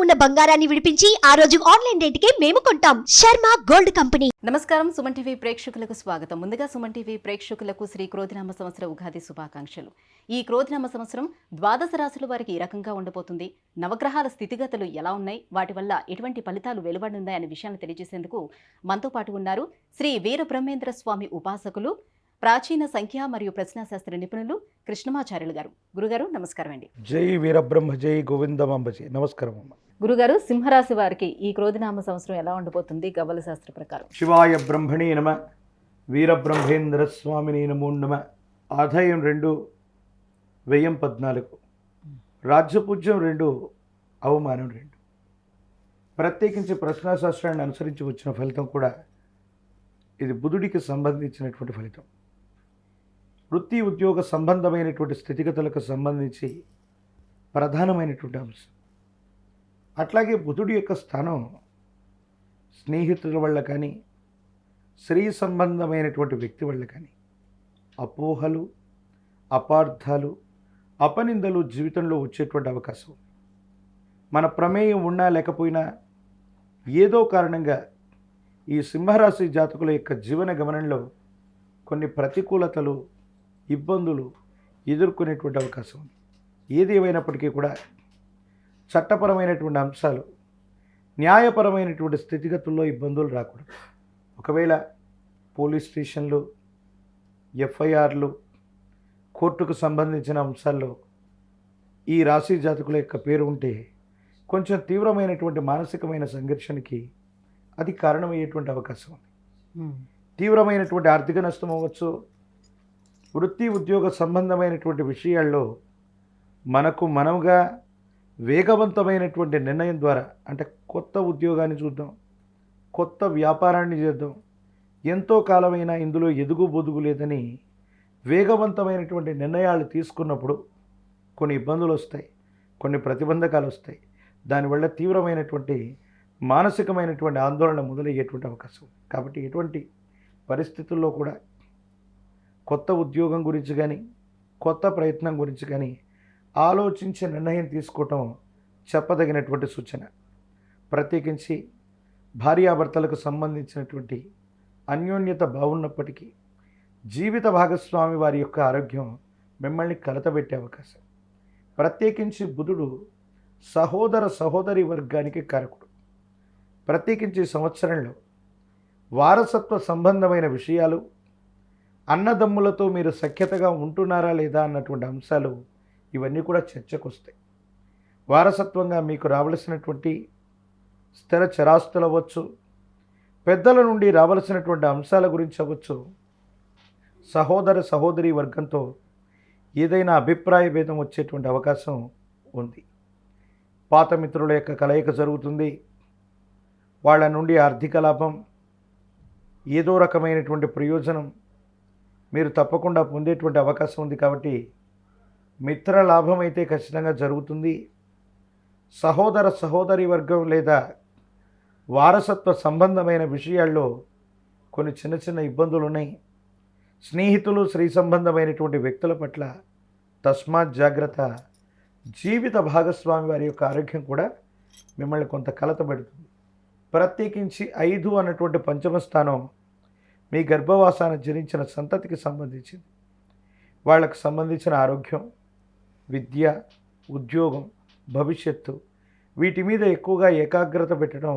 ఉన్న బంగారాన్ని విడిపించి ఆ రోజు ఆన్లైన్ రేటుకే మేము కొంటాం. Sharma gold company. నమస్కారం, సుమన్ టీవీ ప్రేక్షకులకు స్వాగతం. ముందుగా సుమన్ టీవీ ప్రేక్షకులకు శ్రీ క్రోధినామ సంవత్సర ఉగాది శుభాకాంక్షలు. ఈ క్రోధినామ సంవత్సరం ద్వాదశ రాశుల వారికి ఈ రకంగా ఉండబోతుంది. నవగ్రహాల స్థితిగతులు ఎలా ఉన్నాయి, వాటి వల్ల ఎటువంటి ఫలితాలు వెలువడున్నాయి అనే విషయాన్ని తెలియజేసేందుకు మనతో పాటు ఉన్నారు శ్రీ వీర బ్రహ్మేంద్ర స్వామి ఉపాసకులు, ప్రాచీన సంఖ్య మరియు ప్రశ్నాశాస్త్ర నిపుణులు కృష్ణమాచార్యులు గారు. గురుగారు నమస్కారం అండి. జై వీరబ్రహ్మ జై గోవిందమాంబ జై. నమస్కారం అమ్మ. గురుగారు, సింహరాశి వారికి ఈ క్రోధినామ సంవత్సరం ఎలా ఉండబోతుంది గవ్వల శాస్త్ర ప్రకారం? శివాయ బ్రహ్మణే నమ, వీరబ్రహ్మేంద్ర స్వామిని నమో నమ. ఆదాయం 2, వ్యయం 14, రాజ్యపూజ్యం 2, అవమానం 2. ప్రత్యేకించి ప్రశ్నాశాస్త్రాన్ని అనుసరించి వచ్చిన ఫలితం కూడా ఇది బుధుడికి సంబంధించినటువంటి ఫలితం. వృత్తి ఉద్యోగ సంబంధమైనటువంటి స్థితిగతులకు సంబంధించి ప్రధానమైనటువంటి అంశం. అట్లాగే బుధుడి యొక్క స్థానం స్నేహితుల వల్ల కానీ, స్త్రీ సంబంధమైనటువంటి వ్యక్తి వల్ల కానీ అపోహలు, అపార్థాలు, అపనిందలు జీవితంలో వచ్చేటువంటి అవకాశం. మన ప్రమేయం ఉన్నా లేకపోయినా ఏదో కారణంగా ఈ సింహరాశి జాతకుల యొక్క జీవన గమనంలో కొన్ని ప్రతికూలతలు, ఇబ్బందులు ఎదుర్కొనేటువంటి అవకాశం ఉంది. ఏది ఏమైనప్పటికీ కూడా చట్టపరమైనటువంటి అంశాలు, న్యాయపరమైనటువంటి స్థితిగతుల్లో ఇబ్బందులు రాకూడదు. ఒకవేళ పోలీస్ స్టేషన్లు, ఎఫ్ఐఆర్లు, కోర్టుకు సంబంధించిన అంశాల్లో ఈ రాశి జాతకుల యొక్క పేరు ఉంటే కొంచెం తీవ్రమైనటువంటి మానసికమైన సంఘర్షణకి అది కారణమయ్యేటువంటి అవకాశం ఉంది. తీవ్రమైనటువంటి ఆర్థిక నష్టం అవ్వచ్చు. వృత్తి ఉద్యోగ సంబంధమైనటువంటి విషయాల్లో మనముగా వేగవంతమైనటువంటి నిర్ణయం ద్వారా, అంటే కొత్త ఉద్యోగాన్ని చూద్దాం, కొత్త వ్యాపారాన్ని చేద్దాం, ఎంతో కాలమైనా ఇందులో ఎదుగు బొదుగు లేదని వేగవంతమైనటువంటి నిర్ణయాలు తీసుకున్నప్పుడు కొన్ని ఇబ్బందులు వస్తాయి, కొన్ని ప్రతిబంధకాలు వస్తాయి. దానివల్ల తీవ్రమైనటువంటి మానసికమైనటువంటి ఆందోళన మొదలయ్యేటువంటి అవకాశం. కాబట్టి ఎటువంటి పరిస్థితుల్లో కూడా కొత్త ఉద్యోగం గురించి కానీ, కొత్త ప్రయత్నం గురించి కానీ ఆలోచించే నిర్ణయం తీసుకోవటం చెప్పదగినటువంటి సూచన. ప్రత్యేకించి భార్యాభర్తలకు సంబంధించినటువంటి అన్యోన్యత బాగున్నప్పటికీ జీవిత భాగస్వామి వారి యొక్క ఆరోగ్యం మిమ్మల్ని కలతబెట్టే అవకాశం. ప్రత్యేకించి బుధుడు సహోదర సహోదరి వర్గానికి కారకుడు. ప్రత్యేకించి సంవత్సరంలో వారసత్వ సంబంధమైన విషయాలు, అన్నదమ్ములతో మీరు సఖ్యతగా ఉంటున్నారా లేదా అన్నటువంటి అంశాలు ఇవన్నీ కూడా చర్చకు వస్తాయి. వారసత్వంగా మీకు రావలసినటువంటి స్థిర చరాస్తులు అవ్వచ్చు, పెద్దల నుండి రావలసినటువంటి అంశాల గురించి అవ్వచ్చు, సహోదర సహోదరి వర్గంతో ఏదైనా అభిప్రాయ భేదం వచ్చేటువంటి అవకాశం ఉంది. పాత మిత్రుల యొక్క కలయిక జరుగుతుంది. వాళ్ళ నుండి ఆర్థిక లాభం, ఏదో రకమైనటువంటి ప్రయోజనం మీరు తప్పకుండా పొందేటువంటి అవకాశం ఉంది. కాబట్టి మిత్ర లాభం అయితే ఖచ్చితంగా జరుగుతుంది. సహోదర సహోదరి వర్గం లేదా వారసత్వ సంబంధమైన విషయాల్లో కొన్ని చిన్న చిన్న ఇబ్బందులు ఉన్నాయి. స్నేహితులు, స్త్రీ సంబంధమైనటువంటి వ్యక్తుల పట్ల తస్మాత్ జాగ్రత్త. జీవిత భాగస్వామి వారి యొక్క ఆరోగ్యం కూడా మిమ్మల్ని కొంత కలతబెడుతుంది. ప్రత్యేకించి 5 అన్నటువంటి పంచమ స్థానం మీ గర్భవాసాన జనించిన సంతతికి సంబంధించింది. వాళ్ళకు సంబంధించిన ఆరోగ్యం, విద్య, ఉద్యోగం, భవిష్యత్తు, వీటి మీద ఎక్కువగా ఏకాగ్రత పెట్టడం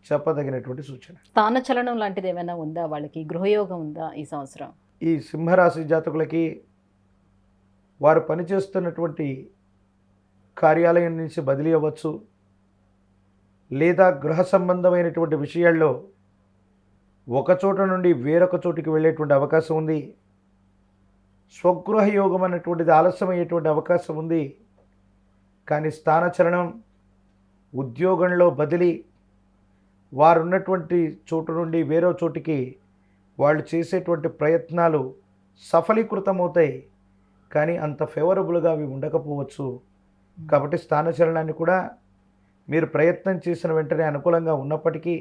చెప్పదగినటువంటి సూచన. స్థానచలనం లాంటిది ఏమైనా ఉందా వాళ్ళకి? గృహయోగం ఉందా ఈ సంవత్సరం? ఈ సింహరాశి జాతకులకి వారు పనిచేస్తున్నటువంటి కార్యాలయం నుంచి బదిలీ అవ్వచ్చు, లేదా గృహ సంబంధమైనటువంటి విషయాల్లో ఒక చోట నుండి వేరొక చోటికి వెళ్ళేటువంటి అవకాశం ఉంది. స్వగృహ యోగం అన్నటువంటిది ఆలస్యమయ్యేటువంటి అవకాశం ఉంది. కానీ స్థానచలనం, ఉద్యోగంలో బదిలీ, వారు ఉన్నటువంటి చోటు నుండి వేరే చోటికి వాళ్ళు చేసేటువంటి ప్రయత్నాలు సఫలీకృతమవుతాయి. కానీ అంత ఫేవరబుల్గా అవి ఉండకపోవచ్చు. కాబట్టి స్థానచలనాన్ని కూడా మీరు ప్రయత్నం చేసిన వెంటనే అనుకూలంగా ఉన్నప్పటికీ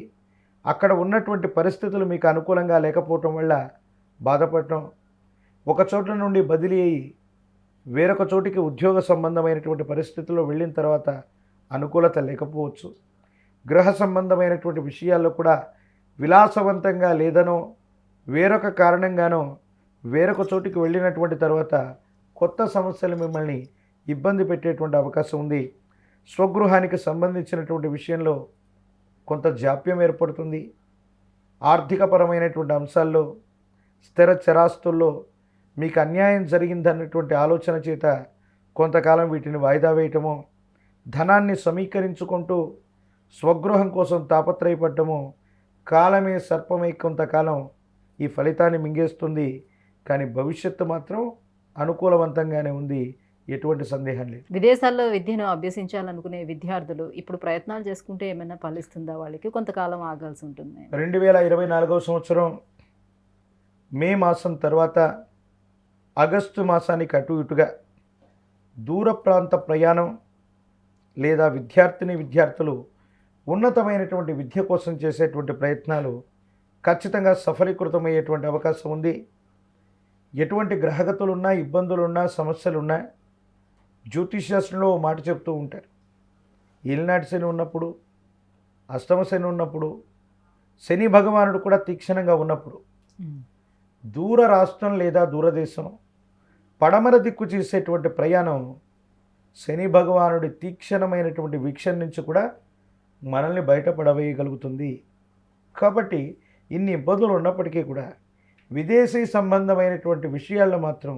అక్కడ ఉన్నటువంటి పరిస్థితులు మీకు అనుకూలంగా లేకపోవటం వల్ల బాధపడటం, ఒక చోట నుండి బదిలీ అయ్యి వేరొక చోటికి ఉద్యోగ సంబంధమైనటువంటి పరిస్థితుల్లో వెళ్ళిన తర్వాత అనుకూలత లేకపోవచ్చు. గృహ సంబంధమైనటువంటి విషయాల్లో కూడా విలాసవంతంగా లేదనో వేరొక కారణంగానో వేరొక చోటికి వెళ్ళినటువంటి తర్వాత కొత్త సమస్యలు మిమ్మల్ని ఇబ్బంది పెట్టేటువంటి అవకాశం ఉంది. స్వగృహానికి సంబంధించినటువంటి విషయంలో కొంత జాప్యం ఏర్పడుతుంది. ఆర్థికపరమైనటువంటి అంశాల్లో స్థిర చరాస్తుల్లో మీకు అన్యాయం జరిగిందన్నటువంటి ఆలోచన చేత కొంతకాలం వీటిని వాయిదా వేయటమో, ధనాన్ని సమీకరించుకుంటూ స్వగృహం కోసం తాపత్రయపడ్డమో, కాలమే సర్పమై కొంతకాలం ఈ ఫలితాన్ని మింగేస్తుంది. కానీ భవిష్యత్తు మాత్రం అనుకూలవంతంగానే ఉంది, ఎటువంటి సందేహం లేదు. విదేశాల్లో విద్యను అభ్యసించాలనుకునే విద్యార్థులు ఇప్పుడు ప్రయత్నాలు చేసుకుంటే ఏమైనా ఫలిస్తుందా? వాళ్ళకి కొంతకాలం ఆగాల్సి ఉంటుంది. 2024 సంవత్సరం మే మాసం తర్వాత ఆగస్టు మాసానికి అటు ఇటుగా దూర ప్రాంత ప్రయాణం లేదా విద్యార్థులు ఉన్నతమైనటువంటి విద్య కోసం చేసేటువంటి ప్రయత్నాలు ఖచ్చితంగా సఫలీకృతమయ్యేటువంటి అవకాశం ఉంది. ఎటువంటి గ్రహగతులున్నా, ఇబ్బందులున్నా, సమస్యలున్నా జ్యోతిష్శాస్త్రంలో ఓ మాట చెప్తూ ఉంటారు. ఏలినాటి శని ఉన్నప్పుడు, అష్టమ శని ఉన్నప్పుడు, శని భగవానుడు కూడా తీక్షణంగా ఉన్నప్పుడు దూర రాష్ట్రం లేదా దూరదేశం పడమర దిక్కు చేసేటువంటి ప్రయాణం శని భగవానుడి తీక్షణమైనటువంటి వీక్షణ నుంచి కూడా మనల్ని బయటపడవేయగలుగుతుంది. కాబట్టి ఇన్ని ఇబ్బందులు ఉన్నప్పటికీ కూడా విదేశీ సంబంధమైనటువంటి విషయాల్లో మాత్రం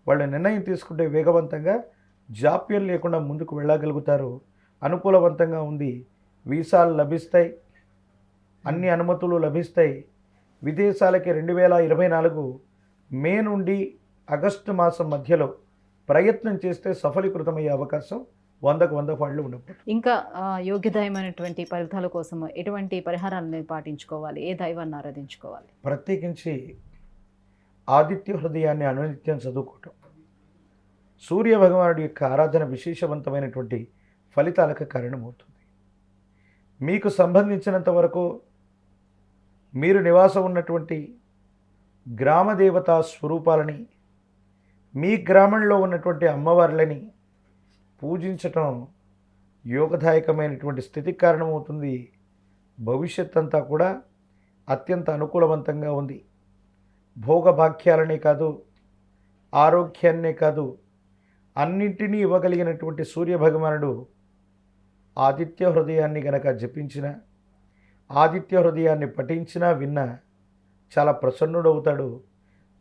వాళ్ళు నిర్ణయం తీసుకుంటే వేగవంతంగా జాప్యం లేకుండా ముందుకు వెళ్ళగలుగుతారు. అనుకూలవంతంగా ఉంది. వీసాలు లభిస్తాయి, అన్ని అనుమతులు లభిస్తాయి. విదేశాలకి 2024 మే నుండి ఆగస్టు మాసం మధ్యలో ప్రయత్నం చేస్తే సఫలీకృతమయ్యే అవకాశం 100కు 100 పాళ్ళు ఉండదు. ఇంకా యోగ్యదాయమైనటువంటి ఫలితాల కోసం ఎటువంటి పరిహారాలను పాటించుకోవాలి? ఏ దైవాన్ని ఆరాధించుకోవాలి? ప్రత్యేకించి ఆదిత్య హృదయాన్ని అనునిత్యం చదువుకోవటం, సూర్య భగవానుడి యొక్క ఆరాధన విశేషవంతమైనటువంటి ఫలితాలకు కారణమవుతుంది. మీకు సంబంధించినంత వరకు మీరు నివాసం ఉన్నటువంటి గ్రామదేవతా స్వరూపాలని, మీ గ్రామంలో ఉన్నటువంటి అమ్మవార్లని పూజించటం యోగదాయకమైనటువంటి స్థితికి కారణమవుతుంది. భవిష్యత్ అంతా కూడా అత్యంత అనుకూలవంతంగా ఉంది. భోగభాగ్యాలనే కాదు, ఆరోగ్యాన్నే కాదు, అన్నింటినీ ఇవ్వగలిగినటువంటి సూర్యభగవానుడు ఆదిత్య హృదయాన్ని గనక జపించిన, ఆదిత్య హృదయాన్ని పఠించినా విన్నా చాలా ప్రసన్నుడవుతాడు.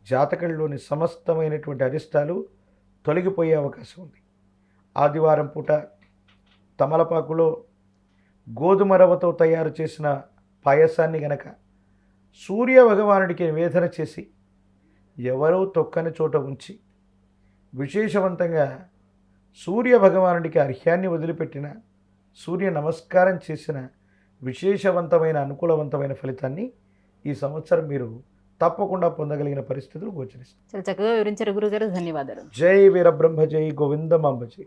జాతకంలోని సమస్తమైనటువంటి అరిష్టాలు తొలగిపోయే అవకాశం ఉంది. ఆదివారం పూట తమలపాకులో గోధుమ రవ్వతో తయారు చేసిన పాయసాన్ని గనక సూర్య భగవానుడికి నివేదన చేసి ఎవరూ తొక్కని చోట ఉంచి విశేషవంతంగా సూర్య భగవానుడికి అర్ఘ్యాన్ని వదిలిపెట్టిన, సూర్య నమస్కారం చేసిన విశేషవంతమైన అనుకూలవంతమైన ఫలితాన్ని ఈ సంవత్సరం మీరు తప్పకుండా పొందగలిగిన పరిస్థితులు గోచరిస్తాయి. చాలా చక్కగా వివరించారు గురుగారు. ధన్యవాదాలు. జై వీరబ్రహ్మ, జై గోవిందమాంబ జై.